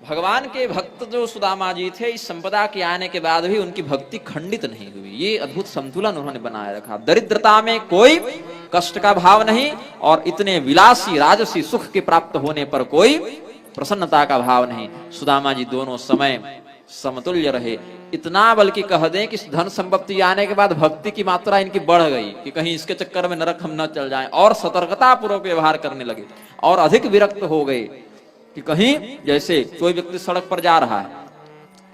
भगवान के भक्त जो सुदामा जी थे, इस संपदा के आने के बाद भी उनकी भक्ति खंडित नहीं हुई। ये अद्भुत संतुलन उन्होंने बनाए रखा। दरिद्रता में कोई कष्ट का भाव नहीं और इतने विलासी राजसी सुख के प्राप्त होने पर कोई प्रसन्नता का भाव नहीं। सुदामा जी दोनों समय समतुल्य रहे। इतना बल्कि कह दें कि धन संपत्ति आने के बाद भक्ति की मात्रा इनकी बढ़ गई कि कहीं इसके चक्कर में नरक हम न चल जाएं, और सतर्कता पूर्वक व्यवहार करने लगे और अधिक विरक्त हो गए कि कहीं जैसे कोई व्यक्ति सड़क पर जा रहा है,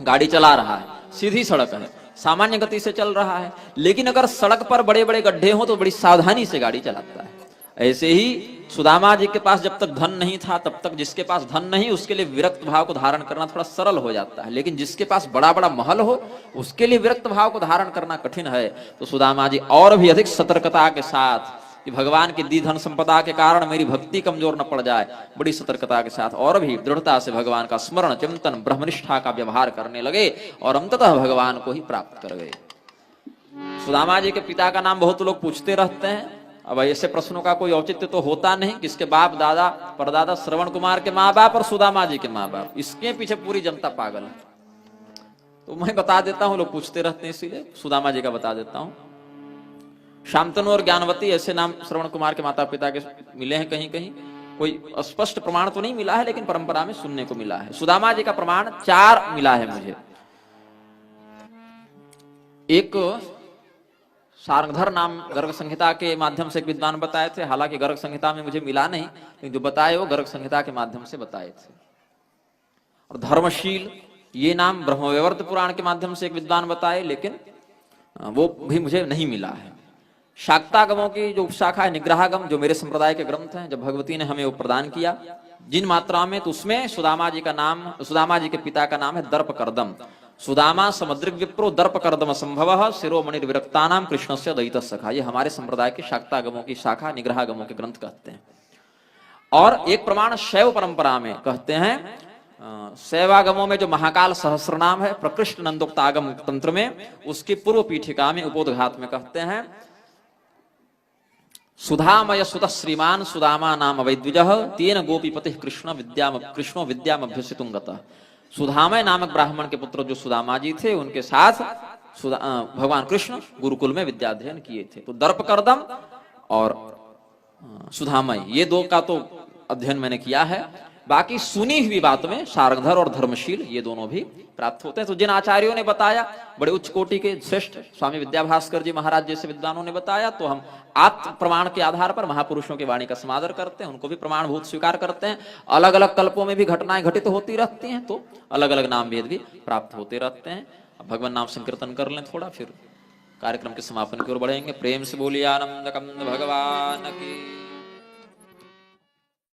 गाड़ी चला रहा है, सीधी सड़क है, सामान्य गति से चल रहा है, लेकिन अगर सड़क पर बड़े बड़े गड्ढे हो तो बड़ी सावधानी से गाड़ी चलाता है। ऐसे ही सुदामा जी के पास जब तक धन नहीं था तब तक जिसके पास धन नहीं उसके लिए विरक्त भाव को धारण करना थोड़ा सरल हो जाता है, लेकिन जिसके पास बड़ा बड़ा महल हो उसके लिए विरक्त भाव को धारण करना कठिन है। तो सुदामा जी और भी अधिक सतर्कता के साथ कि भगवान की दी धन संपदा के कारण मेरी भक्ति कमजोर न पड़ जाए, बड़ी सतर्कता के साथ और भी दृढ़ता से भगवान का स्मरण चिंतन ब्रह्मनिष्ठा का व्यवहार करने लगे और अंततः भगवान को ही प्राप्त कर गए। सुदामा जी के पिता का नाम बहुत लोग पूछते रहते हैं। अब ऐसे प्रश्नों का कोई औचित्य तो होता नहीं, किसके बाप दादा परदादा श्रवण कुमार के माँ बाप और सुदामा जी के माँ बाप, इसके पीछे पूरी जनता पागल है। तो मैं बता देता हूँ, लोग पूछते रहते हैं इसीलिए सुदामा जी का बता देता हूँ। शांतनु और ज्ञानवती ऐसे नाम श्रवण कुमार के माता पिता के मिले हैं कहीं कहीं, कोई स्पष्ट प्रमाण तो नहीं मिला है लेकिन परंपरा में सुनने को मिला है। सुदामा जी का प्रमाण 4 मिला है मुझे। एक सारंगधर नाम गर्ग संहिता के माध्यम से एक विद्वान बताए थे, हालांकि गर्ग संहिता में मुझे मिला नहीं, लेकिन जो बताए वो गर्ग संहिता के माध्यम से बताए थे। और धर्मशील ये नाम ब्रह्मवैवर्त पुराण के माध्यम से एक विद्वान बताए, लेकिन वो भी मुझे नहीं मिला है। शाक्तागमों की जो उपशाखा है निग्रहागम, जो मेरे संप्रदाय के ग्रंथ हैं, जब भगवती ने हमें वो प्रदान किया जिन मात्रा में, तो उसमें सुदामा जी का नाम, सुदामा जी के पिता का नाम है दर्पकर्दम। सुदामा समुद्रिक विप्रो दर्पकर्दम संभव शिरोमणि विरक्तानाम कृष्णस्य दयित सखा। ये हमारे संप्रदाय के शाक्तागमों की शाखा निग्रहागमों के ग्रंथ कहते हैं। और एक प्रमाण शैव परंपरा में कहते हैं, शैवागमों में जो महाकाल सहस्रनाम है प्रकृष्ट नंदोक्तागम तंत्र में, उसकी पूर्व पीठिका में उपोदघात में कहते हैं, सुधामय सुत श्रीमान सुदामा नाम वैद्विजः तेन गोपीपति कृष्णो विद्यामभ्यसितुं गतः। सुधामय नामक ब्राह्मण के पुत्र जो सुदामा जी थे, उनके साथ भगवान कृष्ण गुरुकुल में विद्याध्ययन किए थे। तो दर्पकर्दम और सुधामय ये 2 का तो अध्ययन मैंने किया है। बाकी सुनी हुई बात में सारंगधर और धर्मशील ये दोनों भी प्राप्त होते हैं। तो जिन आचार्यों ने बताया, बड़े उच्च कोटि के श्रेष्ठ स्वामी विद्याभास्कर जी महाराज जैसे विद्वानों ने बताया, तो हम आत्म प्रमाण के आधार पर महापुरुषों की वाणी का समादर करते हैं, उनको भी प्रमाणभूत स्वीकार करते हैं। अलग अलग कल्पों में भी घटनाएं घटित होती रहती हैं, तो अलग अलग नाम भेद भी प्राप्त होते रहते हैं। अब भगवान नाम संकीर्तन कर लें थोड़ा, फिर कार्यक्रम के समापन की ओर बढ़ेंगे। प्रेम से बोलिए आनंद कंद भगवान की।